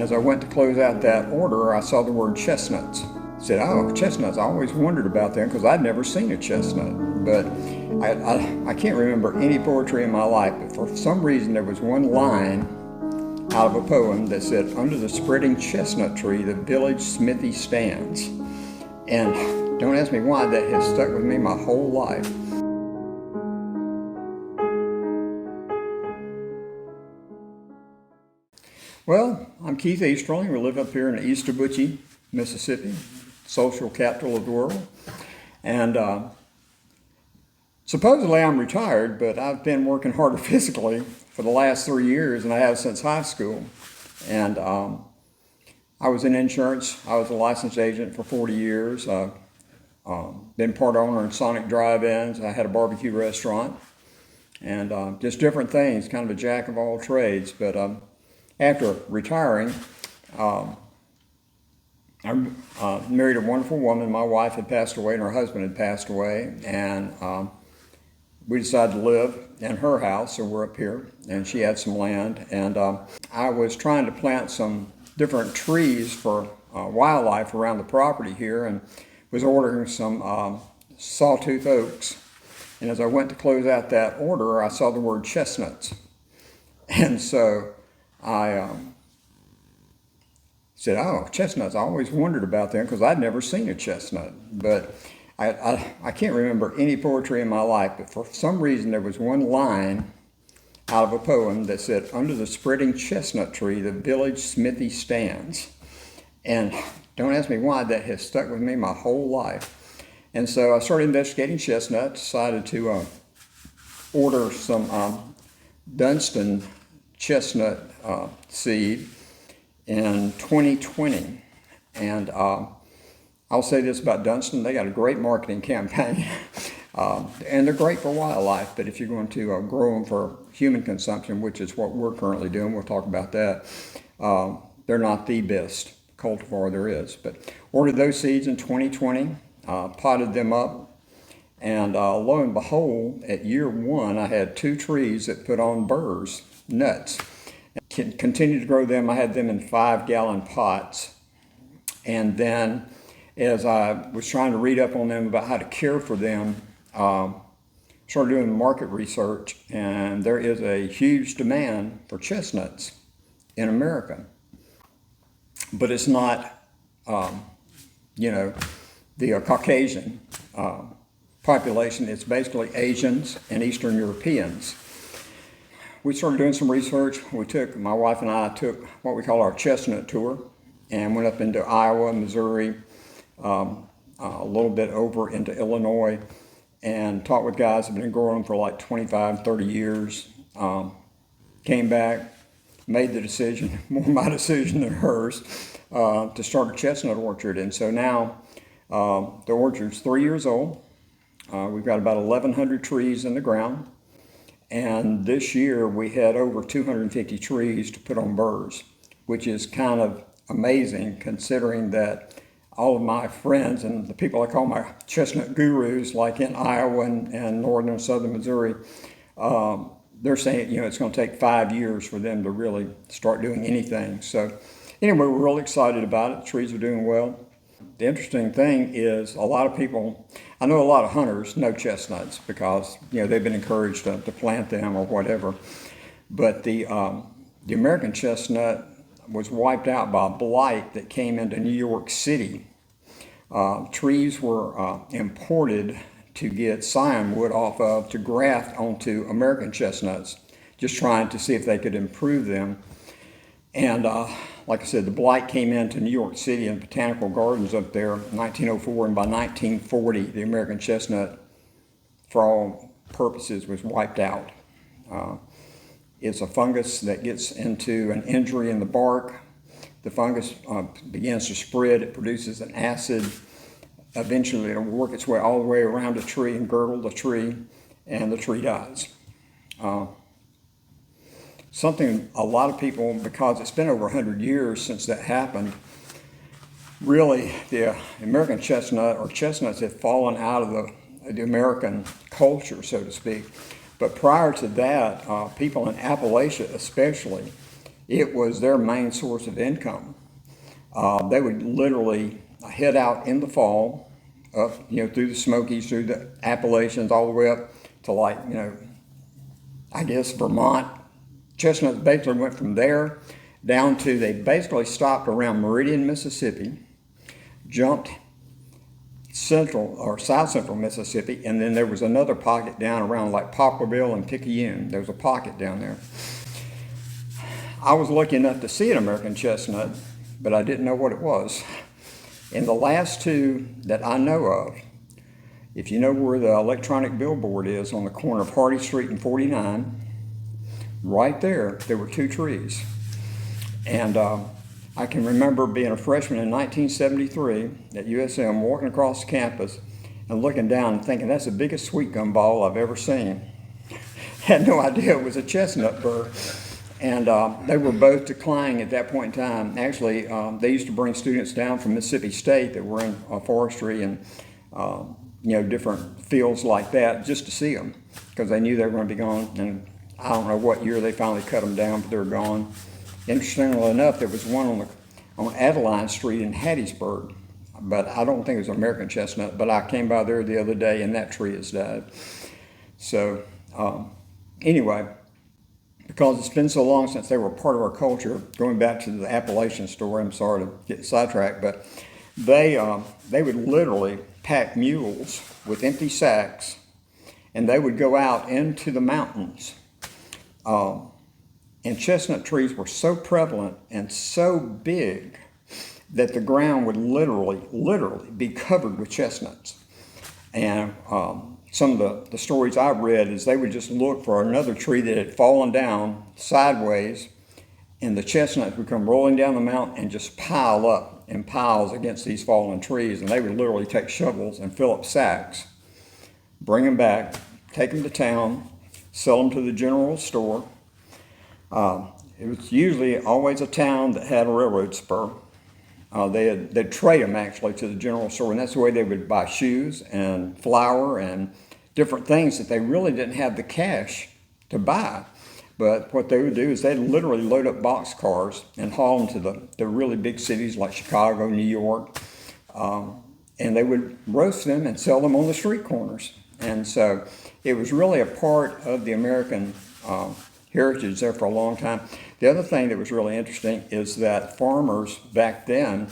And as I went to close out that order, I saw the word chestnuts. I said, oh, chestnuts, I always wondered about them because I'd never seen a chestnut. But I can't remember any poetry in my life, but for some reason there was one line out of a poem that said, under the spreading chestnut tree, the village smithy stands. And don't ask me why, that has stuck with me my whole life. Well, I'm Keith Easterling. We live up here in Easterling, Mississippi, social capital of the world. And supposedly I'm retired, but I've been working harder physically for the last 3 years than I have since high school. And I was in insurance. I was a licensed agent for 40 years. Been part owner in Sonic Drive-Ins. I had a barbecue restaurant and just different things, kind of a jack of all trades. But after retiring, I married a wonderful woman. My wife had passed away and her husband had passed away, and we decided to live in her house, so we're up here, and she had some land. And I was trying to plant some different trees for wildlife around the property here, and was ordering some sawtooth oaks. And as I went to close out that order, I saw the word chestnuts. And so I said, oh, chestnuts, I always wondered about them because I'd never seen a chestnut. But I can't remember any poetry in my life, but for some reason there was one line out of a poem that said, under the spreading chestnut tree, the village smithy stands. And don't ask me why, that has stuck with me my whole life. And so I started investigating chestnuts, decided to order some Dunstan chestnut seed in 2020. And I'll say this about Dunstan, they got a great marketing campaign. And they're great for wildlife, but if you're going to grow them for human consumption, which is what we're currently doing, we'll talk about that, they're not the best cultivar there is. But ordered those seeds in 2020, potted them up, and lo and behold, at year one, I had 2 trees that put on burrs, nuts. Continued to grow them. I had them in 5-gallon pots. And then as I was trying to read up on them about how to care for them, started doing market research, and there is a huge demand for chestnuts in America. But it's not, the Caucasian population. It's basically Asians and Eastern Europeans. We started doing some research. My wife and I took what we call our chestnut tour and went up into Iowa, Missouri, a little bit over into Illinois, and talked with guys that have been growing them for like 25, 30 years. Came back, made the decision, more my decision than hers, to start a chestnut orchard. And so now the orchard's 3 years old. We've got about 1,100 trees in the ground. And this year we had over 250 trees to put on burrs, which is kind of amazing considering that all of my friends and the people I call my chestnut gurus, like in Iowa and northern and southern Missouri, they're saying, it's going to take 5 years for them to really start doing anything. So anyway, we're really excited about it. The trees are doing well. The interesting thing is I know a lot of hunters know chestnuts because, they've been encouraged to plant them or whatever. But the American chestnut was wiped out by blight that came into New York City. Trees were imported to get scion wood off of to graft onto American chestnuts, just trying to see if they could improve them. And like I said, the blight came into New York City and botanical gardens up there in 1904, and by 1940, the American chestnut, for all purposes, was wiped out. It's a fungus that gets into an injury in the bark. The fungus begins to spread. It produces an acid. Eventually, it'll work its way all the way around a tree and girdle the tree, and the tree dies. Something a lot of people, because it's been over 100 years since that happened, really the American chestnut or chestnuts have fallen out of the American culture, so to speak. But prior to that, people in Appalachia especially it was their main source of income. They would literally head out in the fall, up, through the Smokies, through the Appalachians, all the way up to I guess Vermont. Chestnuts basically went from there down to, they basically stopped around Meridian, Mississippi, jumped central or south central Mississippi, and then there was another pocket down around like Poplarville and Picayune. There was a pocket down there. I was lucky enough to see an American chestnut, but I didn't know what it was. And the last two that I know of, if you know where the electronic billboard is on the corner of Hardy Street and 49, right there were two trees. And I can remember being a freshman in 1973 at USM, walking across the campus and looking down and thinking, that's the biggest sweet gum ball I've ever seen. Had no idea it was a chestnut burr. And they were both declining at that point in time. Actually, they used to bring students down from Mississippi State that were in forestry and different fields like that just to see them, because they knew they were going to be gone. And I don't know what year they finally cut them down, but they were gone. Interestingly enough, there was one on Adeline Street in Hattiesburg, but I don't think it was an American chestnut, but I came by there the other day and that tree has died. So anyway, because it's been so long since they were part of our culture, going back to the Appalachian story, I'm sorry to get sidetracked, but they would literally pack mules with empty sacks, and they would go out into the mountains. And chestnut trees were so prevalent and so big that the ground would literally be covered with chestnuts. And some of the stories I've read is they would just look for another tree that had fallen down sideways, and the chestnuts would come rolling down the mountain and just pile up in piles against these fallen trees. And they would literally take shovels and fill up sacks, bring them back, take them to town, sell them to the general store. It was usually always a town that had a railroad spur. They'd trade them actually to the general store, and that's the way they would buy shoes and flour and different things that they really didn't have the cash to buy. But what they would do is they'd literally load up boxcars and haul them to the really big cities like Chicago, New York, and they would roast them and sell them on the street corners. And so it was really a part of the American heritage there for a long time. The other thing that was really interesting is that farmers back then,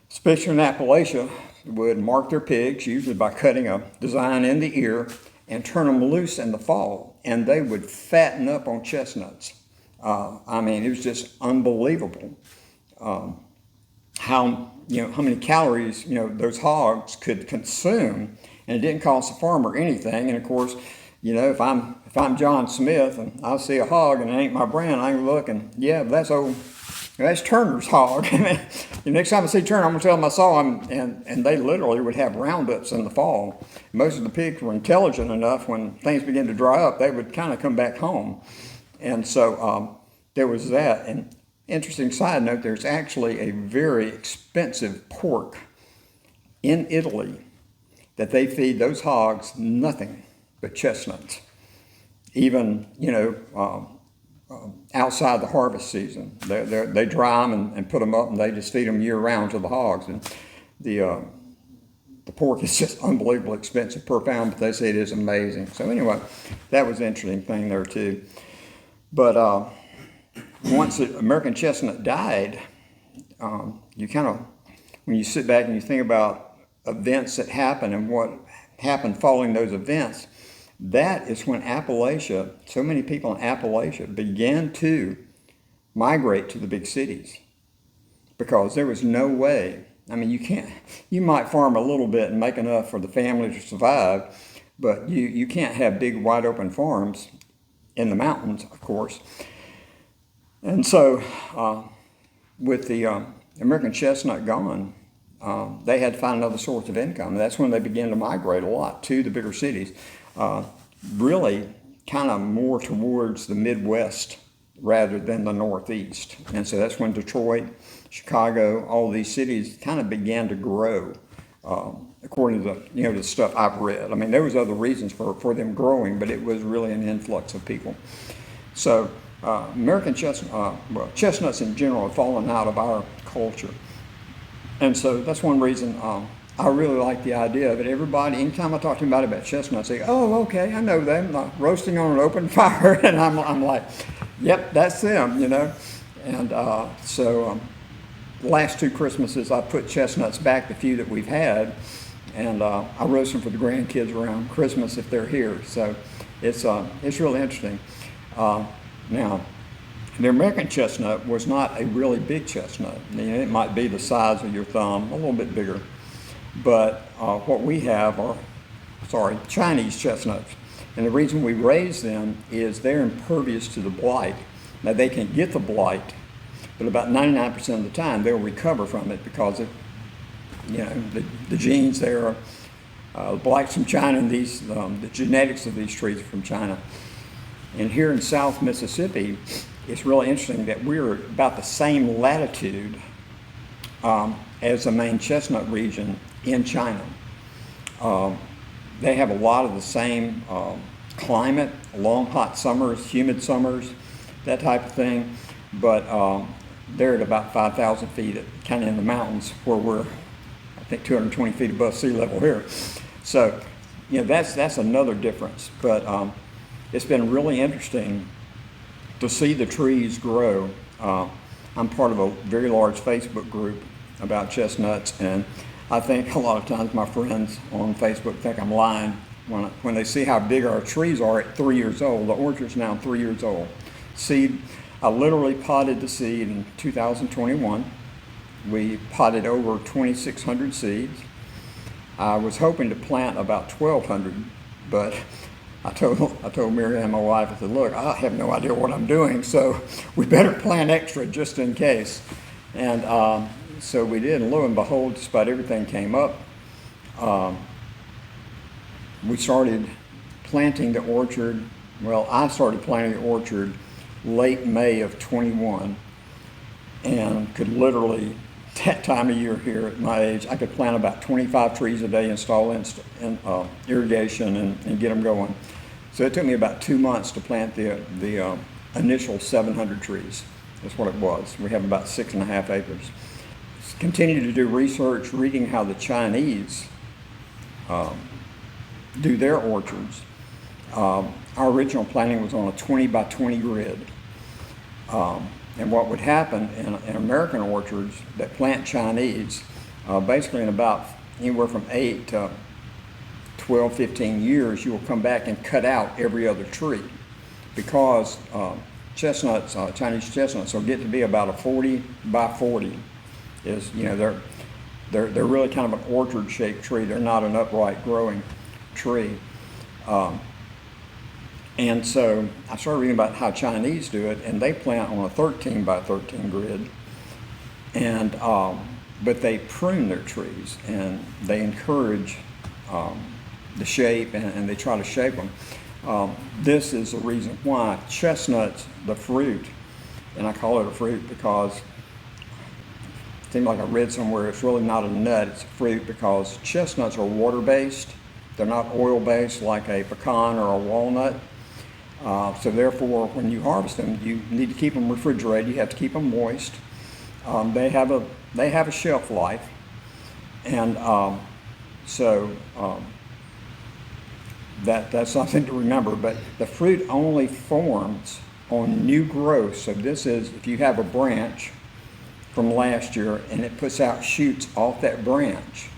especially in Appalachia, would mark their pigs, usually by cutting a design in the ear, and turn them loose in the fall, and they would fatten up on chestnuts. I mean, it was just unbelievable how many calories those hogs could consume, and it didn't cost the farmer anything. And of course, if I'm John Smith and I see a hog and it ain't my brand, I can look and that's Turner's hog. The next time I see Turner, I'm gonna tell them I saw him, and they literally would have roundups in the fall. Most of the pigs were intelligent enough, when things began to dry up, they would kind of come back home. And so there was that. And interesting side note, there's actually a very expensive pork in Italy that they feed those hogs nothing but chestnuts, even outside the harvest season. They dry them and put them up, and they just feed them year round to the hogs. And the pork is just unbelievably expensive per pound, but they say it is amazing. So anyway, that was an interesting thing there too. But once the American chestnut died, you kind of, when you sit back and you think about events that happened and what happened following those events, that is when Appalachia, so many people in Appalachia began to migrate to the big cities, because there was no way. I mean, you might farm a little bit and make enough for the family to survive, but you can't have big wide open farms in the mountains, of course. And so with the American chestnut gone, they had to find another source of income. And that's when they began to migrate a lot to the bigger cities. Really kind of more towards the Midwest rather than the Northeast. And so that's when Detroit, Chicago, all these cities kind of began to grow, according to the stuff I've read. I mean, there was other reasons for them growing, but it was really an influx of people. So American chestnut, well, chestnuts in general have fallen out of our culture. And so that's one reason I really like the idea of it. Everybody, anytime I talk to them about chestnuts, they go, oh, okay, I know them, roasting on an open fire. And I'm like, yep, that's them, you know. And so the last 2 Christmases, I put chestnuts back, the few that we've had, and I roast them for the grandkids around Christmas if they're here. So it's really interesting. Now, the American chestnut was not a really big chestnut. I mean, it might be the size of your thumb, a little bit bigger. But what we have are, Chinese chestnuts. And the reason we raise them is they're impervious to the blight. Now, they can get the blight, but about 99% of the time they'll recover from it because of, the genes there are, blight's from China, and the genetics of these trees are from China. And here in South Mississippi, it's really interesting that we're about the same latitude as the main chestnut region in China. They have a lot of the same climate, long hot summers, humid summers, that type of thing, but they're at about 5,000 feet, kind of in the mountains, where we're, I think, 220 feet above sea level here. So, that's another difference. But it's been really interesting to see the trees grow. I'm part of a very large Facebook group about chestnuts, and I think a lot of times my friends on Facebook think I'm lying when they see how big our trees are at 3 years old. The orchard's now 3 years old. Seed, I literally potted the seed in 2021. We potted over 2,600 seeds. I was hoping to plant about 1,200, but I told Mary Ann, my wife, I said, look, I have no idea what I'm doing, so we better plant extra just in case. And so we did, and lo and behold, just about everything came up. We started planting the orchard. Well, I started planting the orchard late May of 21, and could literally, that time of year here at my age, I could plant about 25 trees a day, install irrigation, and get them going. So it took me about 2 months to plant the initial 700 trees. That's what it was. We have about 6.5 acres. Continue to do research, reading how the Chinese do their orchards. Our original planting was on a 20 by 20 grid. And what would happen in American orchards that plant Chinese, basically in about anywhere from 8 to 12, 15 years, you will come back and cut out every other tree, because chestnuts, Chinese chestnuts, will get to be about a 40 by 40. They're really kind of an orchard-shaped tree. They're not an upright growing tree. And so I started reading about how Chinese do it, and they plant on a 13 by 13 grid. And but they prune their trees, and they encourage the shape, and they try to shape them. This is the reason why chestnuts, the fruit, and I call it a fruit because it seemed like I read somewhere it's really not a nut, it's a fruit, because chestnuts are water-based. They're not oil-based like a pecan or a walnut. So therefore, when you harvest them, you need to keep them refrigerated. You have to keep them moist. They have a shelf life, and that's something to remember. But the fruit only forms on new growth. So this is, if you have a branch from last year and it puts out shoots off that branch,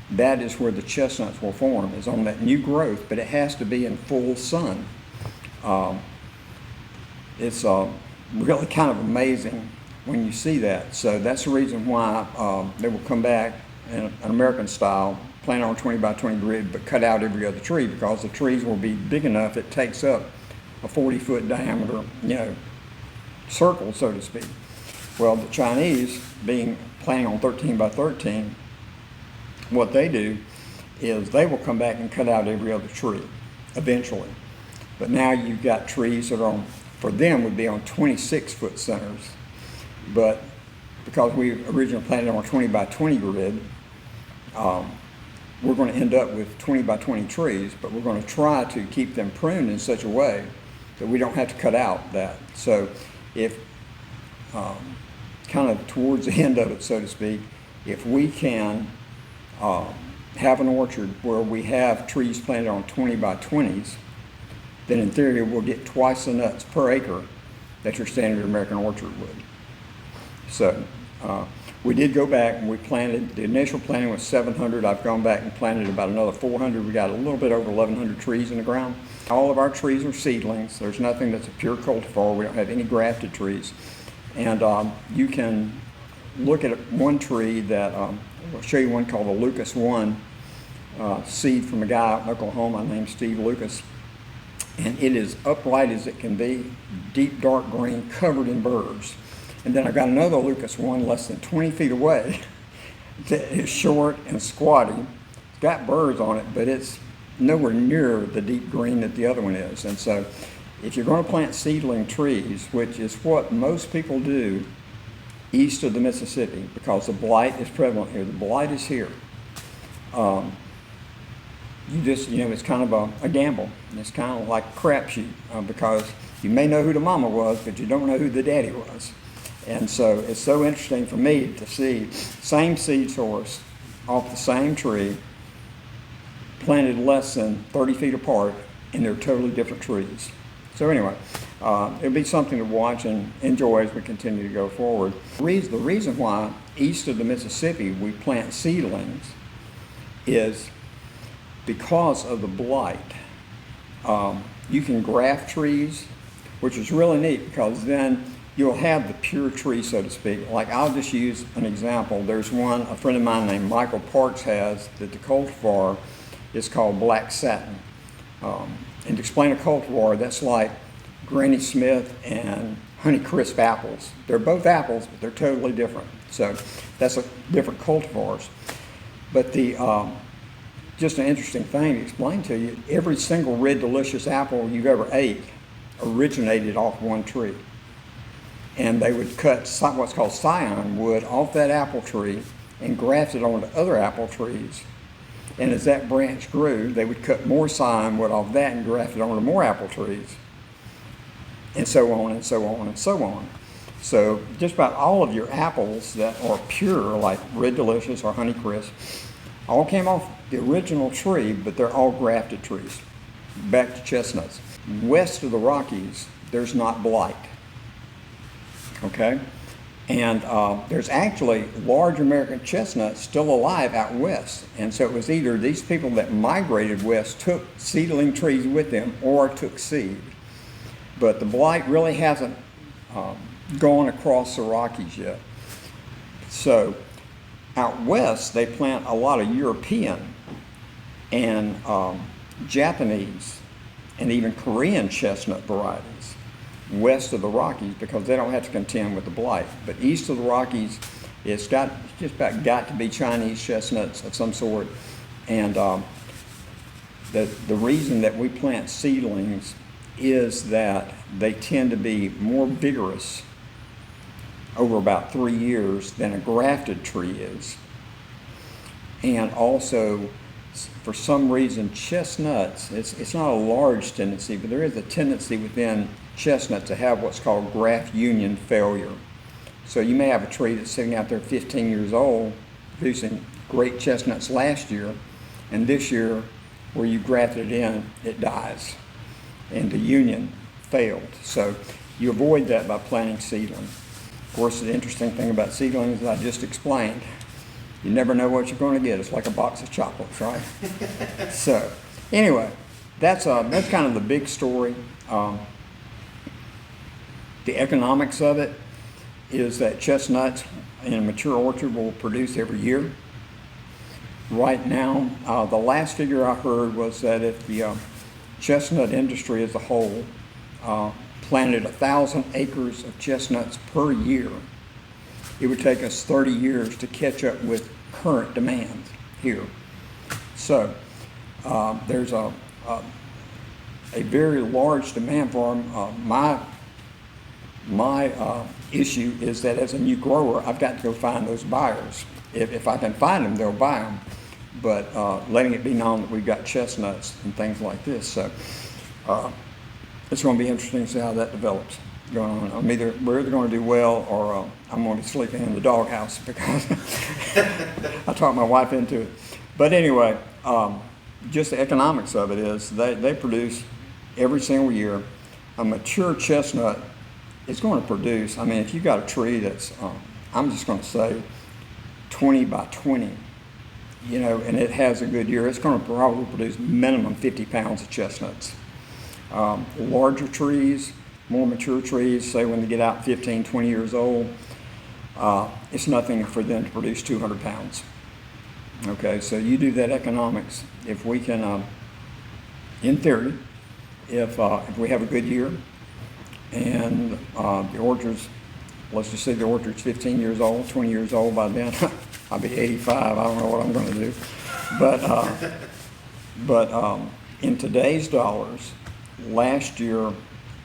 that is where the chestnuts will form, is on that new growth, but it has to be in full sun. It's really kind of amazing when you see that. So that's the reason why they will come back in an American style, plant on 20 by 20 grid, but cut out every other tree, because the trees will be big enough it takes up a 40-foot diameter, circle, so to speak. Well, the Chinese, being planting on 13 by 13, what they do is they will come back and cut out every other tree eventually. But now you've got trees that are for them would be on 26-foot centers. But because we originally planted on a 20 by 20 grid, we're going to end up with 20 by 20 trees, but we're going to try to keep them pruned in such a way that we don't have to cut out that. So if, kind of towards the end of it, so to speak, if we can have an orchard where we have trees planted on 20 by 20s, then in theory we'll get twice the nuts per acre that your standard American orchard would. So we did go back and we planted, the initial planting was 700. I've gone back and planted about another 400. We got a little bit over 1,100 trees in the ground. All of our trees are seedlings. There's nothing that's a pure cultivar. We don't have any grafted trees. And you can look at one tree that, I'll show you one called the Lucas 1 seed from a guy out in Oklahoma named Steve Lucas. And it is upright as it can be, deep dark green, covered in burrs. And then I've got another Lucas 1 less than 20 feet away that is short and squatty. It's got burrs on it, but it's nowhere near the deep green that the other one is. And so if you're going to plant seedling trees, which is what most people do east of the Mississippi, because the blight is prevalent here, the blight is here. You just, it's kind of a gamble. It's kind of like a crapshoot because you may know who the mama was, but you don't know who the daddy was. And so it's so interesting for me to see same seed source off the same tree, planted less than 30 feet apart, and they're totally different trees. So anyway, it'll be something to watch and enjoy as we continue to go forward. The reason why east of the Mississippi we plant seedlings is because of the blight. You can graft trees, which is really neat because then you'll have the pure tree, so to speak. Like I'll just use an example. There's one a friend of mine named Michael Parks has that the cultivar is called Black Satin. And to explain a cultivar, that's like Granny Smith and Honeycrisp apples. They're both apples, but they're totally different. So that's different cultivars. But just an interesting thing to explain to you, every single red delicious apple you've ever ate originated off one tree. And they would cut what's called scion wood off that apple tree and graft it onto other apple trees. And as that branch grew, they would cut more scion wood off that and graft it onto more apple trees. And so on and so on and so on. So just about all of your apples that are pure, like Red Delicious or Honeycrisp, all came off the original tree, but they're all grafted trees. Back to chestnuts. West of the Rockies, there's not blight. Okay? And there's actually large American chestnuts still alive out west. And so it was either these people that migrated west took seedling trees with them or took seed. But the blight really hasn't gone across the Rockies yet. So out west, they plant a lot of European and Japanese and even Korean chestnut varieties west of the Rockies because they don't have to contend with the blight. But east of the Rockies, it's just about got to be Chinese chestnuts of some sort. And the reason that we plant seedlings is that they tend to be more vigorous over about 3 years than a grafted tree is. And also, for some reason, chestnuts, it's not a large tendency, but there is a tendency within chestnut to have what's called graft union failure. So you may have a tree that's sitting out there 15 years old, producing great chestnuts last year, and this year, where you grafted it in, it dies. And the union failed. So you avoid that by planting seedlings. Of course, the interesting thing about seedlings, as I just explained, you never know what you're going to get. It's like a box of chocolates, right? So anyway, that's kind of the big story. The economics of it is that chestnuts in a mature orchard will produce every year. Right now, the last figure I heard was that if the chestnut industry as a whole planted 1,000 acres of chestnuts per year, it would take us 30 years to catch up with current demand here. So there's a very large demand for them. My issue is that as a new grower, I've got to go find those buyers. If I can find them, they'll buy them. But letting it be known that we've got chestnuts and things like this. So it's going to be interesting to see how that develops going on. We're either going to do well, or I'm going to be sleeping in the doghouse because I talked my wife into it. But anyway, just the economics of it is they produce every single year. A mature chestnut is going to produce, I mean, if you've got a tree that's, I'm just going to say 20 by 20, and it has a good year, it's going to probably produce minimum 50 pounds of chestnuts. Larger trees, more mature trees, say when they get out 15, 20 years old, it's nothing for them to produce 200 pounds. Okay, so you do that economics. If we can, in theory, if we have a good year and the orchard's, let's just say the orchard's 15 years old, 20 years old by then, I'll be 85, I don't know what I'm going to do. But in today's dollars, last year,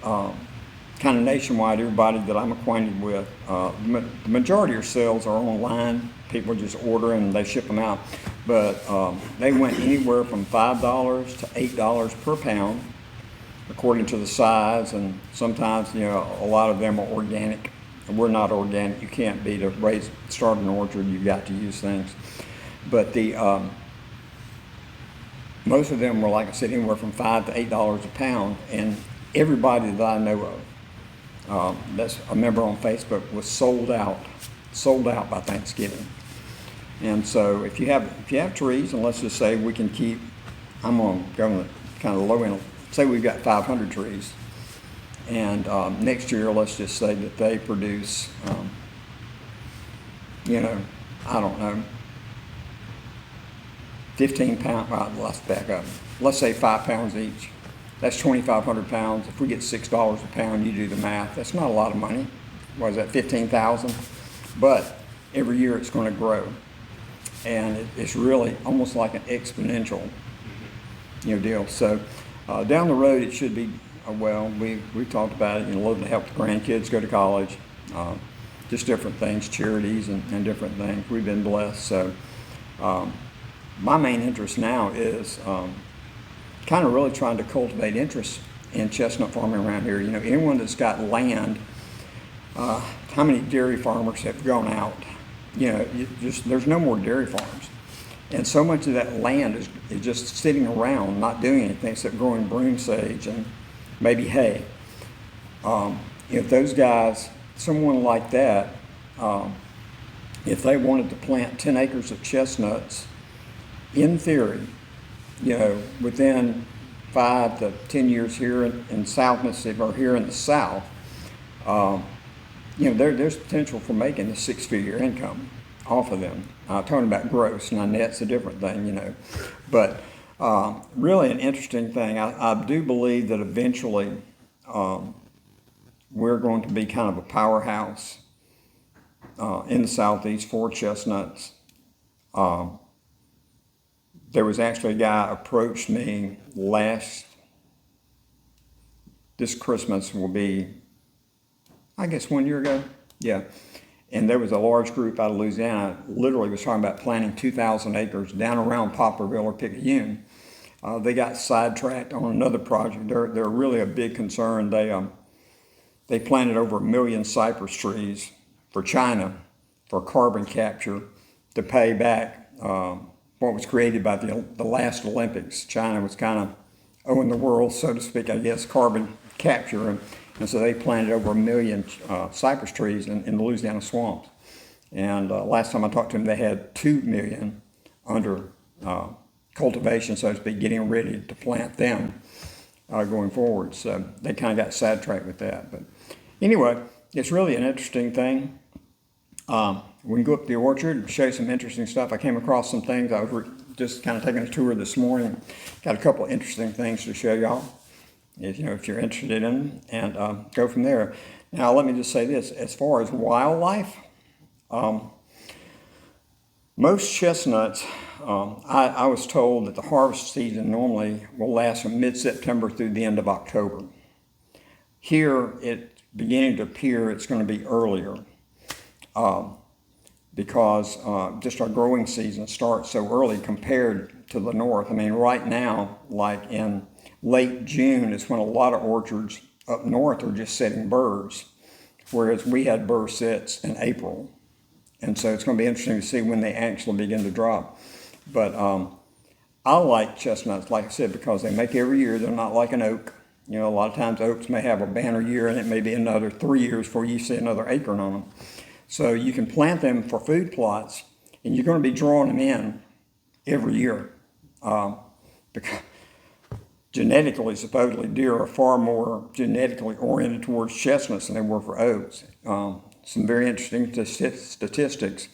kind of nationwide, everybody that I'm acquainted with, the majority of sales are online. People just order and they ship them out. But they went anywhere from $5 to $8 per pound, according to the size. And sometimes, a lot of them are organic. We're not organic. You can't be to start an orchard. You've got to use things. But most of them were, like I said, anywhere from $5 to $8 a pound. And everybody that I know of, that's a member on Facebook, was sold out by Thanksgiving. And so if you have trees, and let's just say we can keep, I'm going to go on the kind of low end, say we've got 500 trees, and next year let's just say that they produce, I don't know, 15 pounds, let's back up, let's say 5 pounds each. That's 2,500 pounds. If we get $6 a pound, you do the math. That's not a lot of money. What is that, 15,000? But every year it's going to grow. And it's really almost like an exponential, deal. So down the road it should be, we talked about it, looking to help the grandkids go to college, just different things, charities and different things. We've been blessed. So my main interest now is kind of really trying to cultivate interest in chestnut farming around here. Anyone that's got land, how many dairy farmers have gone out? There's no more dairy farms. And so much of that land is just sitting around, not doing anything except growing broom sage and maybe hay. If those guys, someone like that, if they wanted to plant 10 acres of chestnuts, in theory, within 5 to 10 years here in South Mississippi, or here in the South, there's potential for making a 6-figure income off of them. Talking about gross, now net's a different thing, But really an interesting thing. I do believe that eventually we're going to be kind of a powerhouse in the Southeast for chestnuts. There was actually a guy approached me this Christmas will be, I guess 1 year ago, yeah. And there was a large group out of Louisiana, literally was talking about planting 2,000 acres down around Poplarville or Picayune. They got sidetracked on another project. They're really a big concern. They planted over 1 million cypress trees for China for carbon capture to pay back what was created by the last Olympics. China was kind of owing the world, so to speak, I guess, carbon capture. And so they planted over 1 million cypress trees in the Louisiana swamps. And last time I talked to them, they had 2 million under cultivation, so to speak, getting ready to plant them going forward. So they kind of got sidetracked with that. But anyway, it's really an interesting thing. We can go up to the orchard and show you some interesting stuff. I came across some things. I was just kind of taking a tour this morning. Got a couple interesting things to show y'all, if you're interested in them, and go from there. Now, let me just say this. As far as wildlife, most chestnuts, I was told that the harvest season normally will last from mid-September through the end of October. Here, it's beginning to appear it's going to be earlier. Because just our growing season starts so early compared to the north. I mean, right now, like in late June is when a lot of orchards up north are just setting burrs, whereas we had burr sets in April. And so it's going to be interesting to see when they actually begin to drop. But I like chestnuts, like I said, because they make every year. They're not like an oak. You know, a lot of times oaks may have a banner year, and it may be another 3 years before you see another acorn on them. So you can plant them for food plots, and you're going to be drawing them in every year. Because genetically, supposedly, deer are far more genetically oriented towards chestnuts than they were for oaks. Some very interesting statistics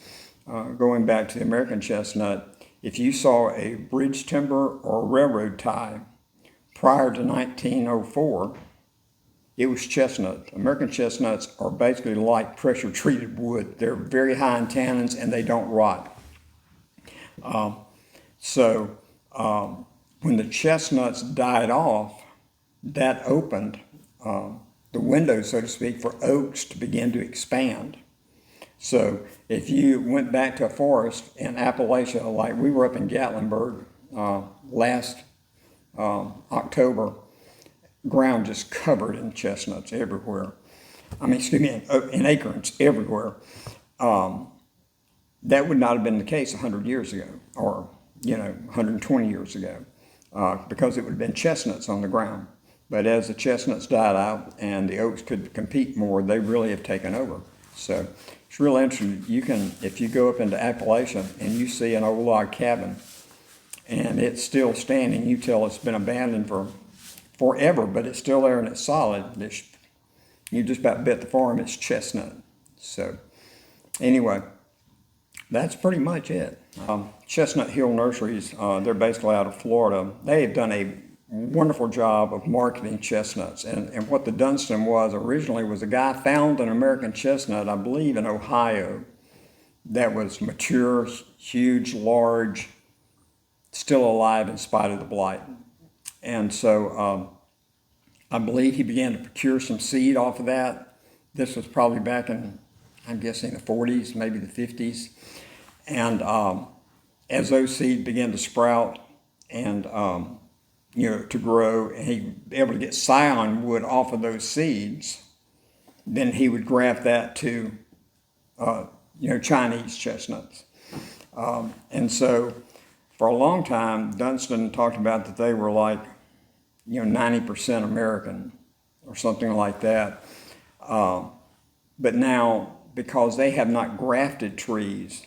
going back to the American chestnut. If you saw a bridge timber or railroad tie prior to 1904, it was chestnut. American chestnuts are basically like pressure-treated wood. They're very high in tannins and they don't rot. When the chestnuts died off, that opened the window, so to speak, for oaks to begin to expand. So if you went back to a forest in Appalachia, like we were up in Gatlinburg last October, ground just covered in chestnuts everywhere. In acorns everywhere. That would not have been the case 100 years ago, or 120 years ago, because it would have been chestnuts on the ground. But as the chestnuts died out and the oaks could compete more, they really have taken over. So it's real interesting. You can, if you go up into Appalachia and you see an old log cabin and it's still standing, you tell it's been abandoned for forever, but it's still there and it's solid. You just about bet the farm it's chestnut. So anyway, that's pretty much it. Chestnut Hill Nurseries, they're basically out of Florida. They have done a wonderful job of marketing chestnuts. And what the Dunstan was originally was a guy found an American chestnut, I believe in Ohio, that was mature, huge, large, still alive in spite of the blight. And so I believe he began to procure some seed off of that. This was probably back in, I'm guessing, the 40s, maybe the 50s. And as those seeds began to sprout and to grow, and he'd be able to get scion wood off of those seeds, then he would graft that to Chinese chestnuts. And so for a long time, Dunstan talked about that they were like 90% American or something like that. But now, because they have not grafted trees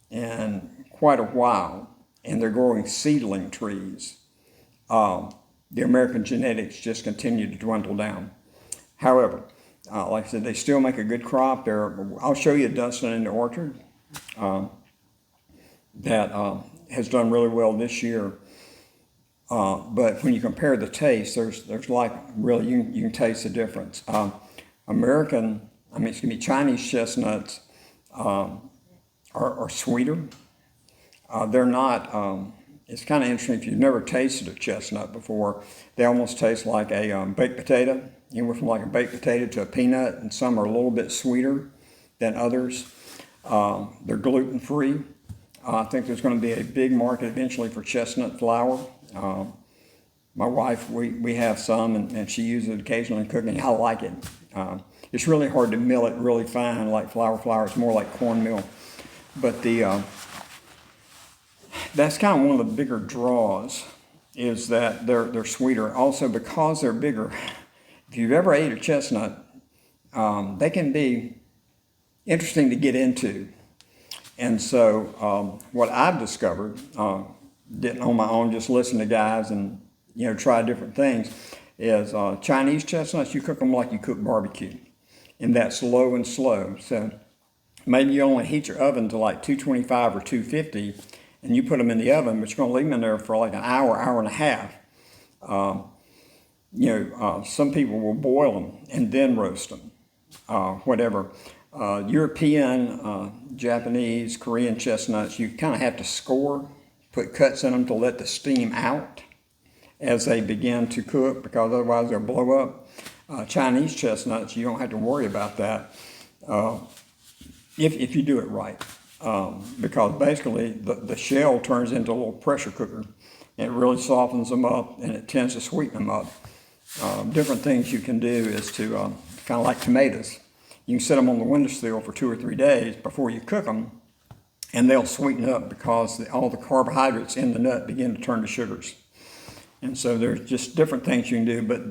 in quite a while, and they're growing seedling trees, the American genetics just continue to dwindle down. However, like I said, they still make a good crop. I'll show you a Dunstan in the orchard that has done really well this year. But when you compare the taste, there's like really, you can taste the difference. Chinese chestnuts are sweeter. They're not, it's kind of interesting if you've never tasted a chestnut before, they almost taste like a baked potato. You went from like a baked potato to a peanut, and some are a little bit sweeter than others. They're gluten-free. I think there's going to be a big market eventually for chestnut flour. My wife, we have some, and she uses it occasionally in cooking. I like it. It's really hard to mill it really fine like flour. It's more like cornmeal. But that's kind of one of the bigger draws, is that they're sweeter. Also, because they're bigger, if you've ever ate a chestnut, they can be interesting to get into. And so what I've discovered, didn't on my own, just listen to guys and try different things, is Chinese chestnuts, you cook them like you cook barbecue, and that's low and slow. So maybe you only heat your oven to like 225 or 250, and you put them in the oven, but you're going to leave them in there for like an hour, hour and a half. Some people will boil them and then roast them, whatever. European, Japanese, Korean chestnuts, you kind of have to score, put cuts in them to let the steam out as they begin to cook, because otherwise they'll blow up. Chinese chestnuts, you don't have to worry about that if you do it right. Because basically the shell turns into a little pressure cooker, It really softens them up, and it tends to sweeten them up. Different things you can do is to, kind of like tomatoes. You can set them on the windowsill for 2 or 3 days before you cook them, and they'll sweeten up because all the carbohydrates in the nut begin to turn to sugars. And so there's just different things you can do, but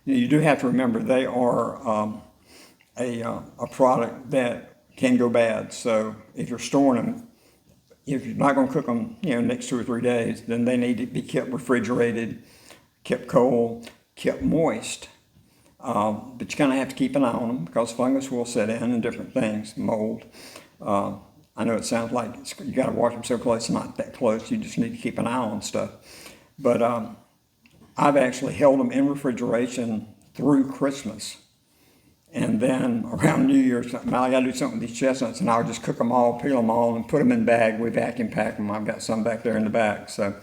you do have to remember they are a product that can go bad. So if you're storing them, if you're not going to cook them, next 2 or 3 days, then they need to be kept refrigerated, kept cold, kept moist. But you kind of have to keep an eye on them because fungus will set in and different things, mold. I know it sounds like you got to watch them so close. It's not that close. You just need to keep an eye on stuff. But I've actually held them in refrigeration through Christmas. And then around New Year's, I got to do something with these chestnuts, and I'll just cook them all, peel them all, and put them in bag. We vacuum pack them. I've got some back there in the back. So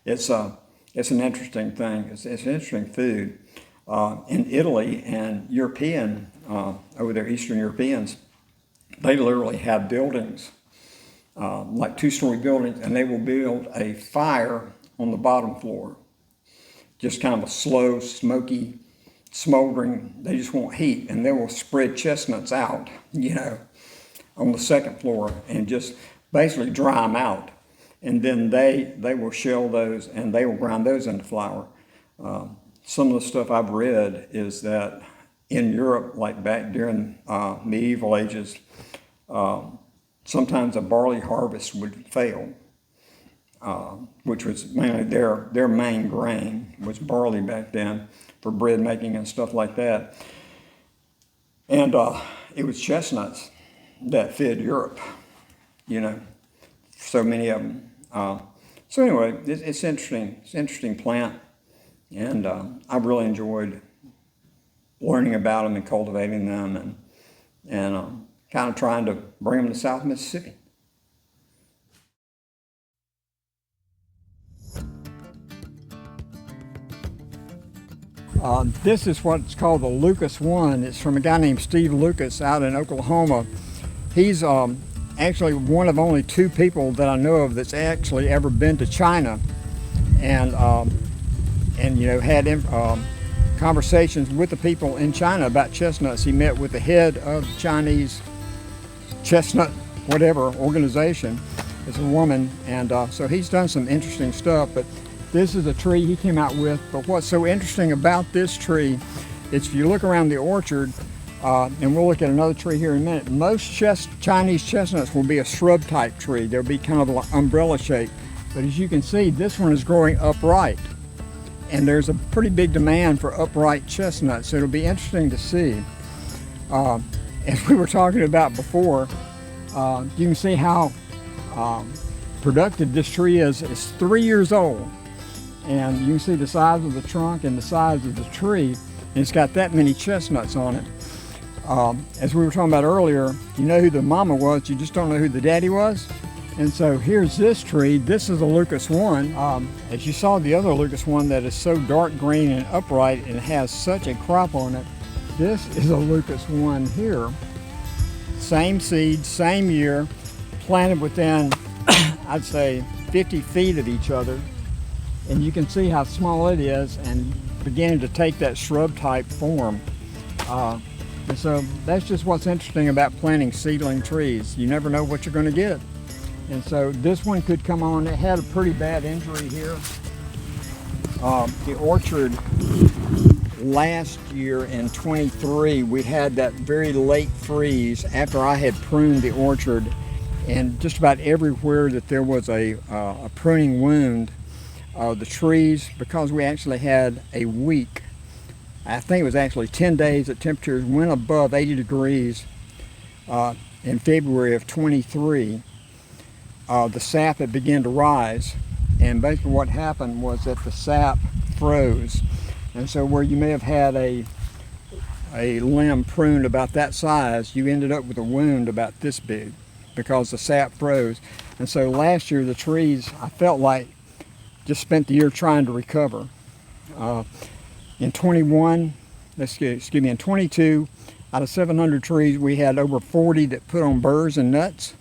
it's an interesting thing. It's an interesting food. In Italy and European, over there, Eastern Europeans, they literally have buildings, like 2-story buildings, and they will build a fire on the bottom floor. Just kind of a slow, smoky, smoldering, they just want heat, and they will spread chestnuts out, on the second floor and just basically dry them out. And then they will shell those and they will grind those into flour. Some of the stuff I've read is that in Europe, like back during medieval ages, sometimes a barley harvest would fail, which was mainly their main grain was barley back then for bread making and stuff like that. And it was chestnuts that fed Europe, so many of them. So anyway, it's interesting. It's an interesting plant, and I've really enjoyed learning about them and cultivating them, and kind of trying to bring them to South Mississippi. This is what's called the Lucas 1. It's from a guy named Steve Lucas out in Oklahoma. He's actually one of only 2 people that I know of that's actually ever been to China, and had conversations with the people in China about chestnuts. He met with the head of the Chinese chestnut whatever organization. It's a woman, and so he's done some interesting stuff. But this is a tree he came out with. But what's so interesting about this tree is if you look around the orchard, and we'll look at another tree here in a minute, most Chinese chestnuts will be a shrub type tree. They'll be kind of like umbrella shaped. But as you can see, this one is growing upright. And there's a pretty big demand for upright chestnuts. So it'll be interesting to see. As we were talking about before, you can see how productive this tree is. It's 3 years old. And you can see the size of the trunk and the size of the tree. And it's got that many chestnuts on it. As we were talking about earlier, you know who the mama was, you just don't know who the daddy was. And so here's this tree. This is a Lucas 1. As you saw the other Lucas 1 that is so dark green and upright and has such a crop on it, this is a Lucas 1 here. Same seed, same year, planted within, I'd say, 50 feet of each other. And you can see how small it is and beginning to take that shrub type form. And so that's just what's interesting about planting seedling trees. You never know what you're going to get. And so this one could come on. It had a pretty bad injury here. The orchard last year in 23, we had that very late freeze after I had pruned the orchard, and just about everywhere that there was a pruning wound, the trees, because we actually had a week, I think it was actually 10 days that temperatures went above 80 degrees in February of 23, the sap had begun to rise. And basically what happened was that the sap froze. And so where you may have had a limb pruned about that size, you ended up with a wound about this big because the sap froze. And so last year the trees, I felt like, just spent the year trying to recover. In 22, out of 700 trees, we had over 40 that put on burrs and nuts.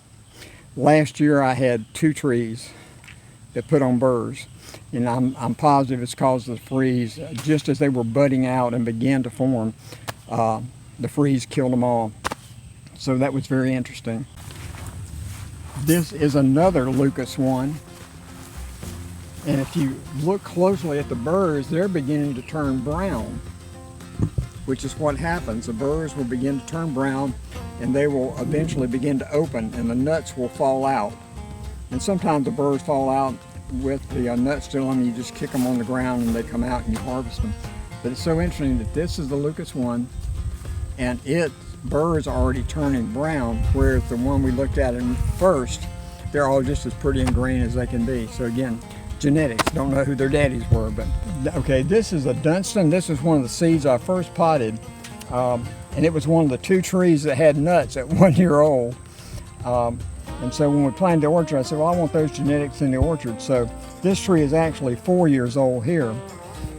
Last year I had 2 trees that put on burrs. and I'm positive it's caused the freeze. Just as they were budding out and began to form, the freeze killed them all. So that was very interesting. This is another Lucas one. And if you look closely at the burrs, they're beginning to turn brown, which is what happens. The burrs will begin to turn brown, and they will eventually begin to open, and the nuts will fall out. And sometimes the burrs fall out with the nuts still on them. You just kick them on the ground and they come out and you harvest them. But it's so interesting that this is the Lucas one, and its burrs are already turning brown, whereas the one we looked at in first, they're all just as pretty and green as they can be. So again, genetics. Don't know who their daddies were, but okay, this is a Dunstan. This is one of the seeds I first potted, and it was one of the 2 trees that had nuts at 1 year old. And so when we planted the orchard, I said, well, I want those genetics in the orchard. So this tree is actually 4 years old here,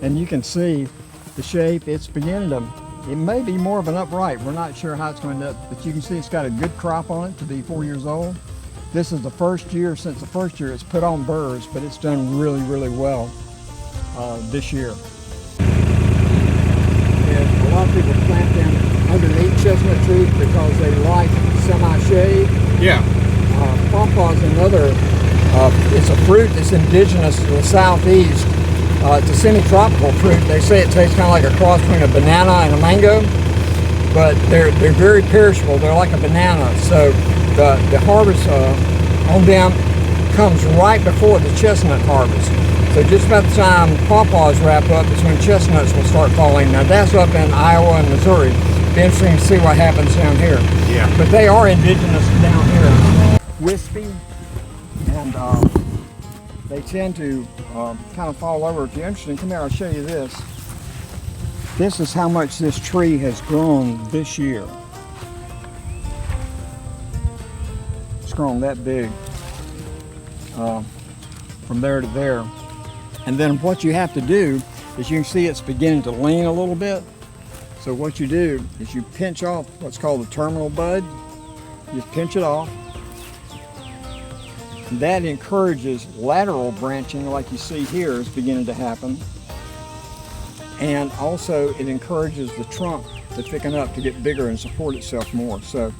and you can see the shape. It's beginning to, it may be more of an upright. We're not sure how it's going to end up, but you can see it's got a good crop on it to be 4 years old. This is the first year, since the first year it's put on burrs, but it's done really, really well this year. And a lot of people plant them underneath chestnut trees because they like semi-shade. Yeah. Pawpaw is another, it's a fruit that's indigenous to the southeast. It's a semi-tropical fruit. They say it tastes kind of like a cross between a banana and a mango, but they're very perishable. They're like a banana. So the harvest on them comes right before the chestnut harvest. So just about the time pawpaws wrap up is when chestnuts will start falling. Now that's up in Iowa and Missouri. Be interesting to see what happens down here. Yeah. But they are indigenous down here. Wispy, and they tend to kind of fall over. If you're interested, come here, I'll show you this. This is how much this tree has grown this year. It's grown that big from there to there. And then what you have to do is, you can see it's beginning to lean a little bit. So what you do is you pinch off what's called the terminal bud. You just pinch it off. That encourages lateral branching, like you see here is beginning to happen. And also it encourages the trunk to thicken up, to get bigger and support itself more. So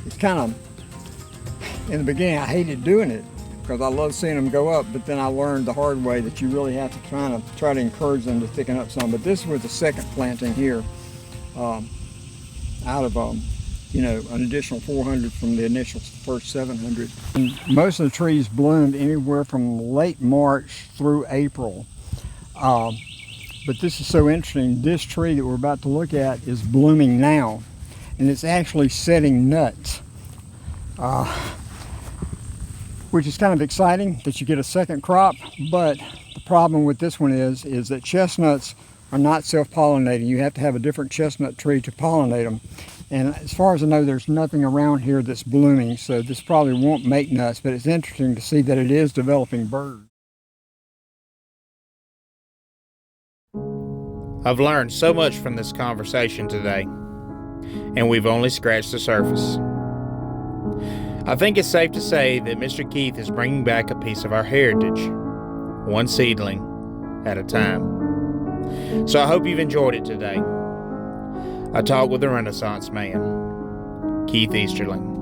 it's kind of, in the beginning I hated doing it because I love seeing them go up, but then I learned the hard way that you really have to kind of try to encourage them to thicken up some. But this was the second planting here, out of you know, an additional 400 from the initial first 700. And most of the trees bloomed anywhere from late March through April. But this is so interesting. This tree that we're about to look at is blooming now, and it's actually setting nuts, which is kind of exciting that you get a second crop. But the problem with this one is that chestnuts are not self-pollinating. You have to have a different chestnut tree to pollinate them. And as far as I know, there's nothing around here that's blooming, so this probably won't make nuts, but it's interesting to see that it is developing birds. I've learned so much from this conversation today, and we've only scratched the surface. I think it's safe to say that Mr. Keith is bringing back a piece of our heritage, one seedling at a time. So I hope you've enjoyed it today. I talked with the Renaissance man, Keith Easterling.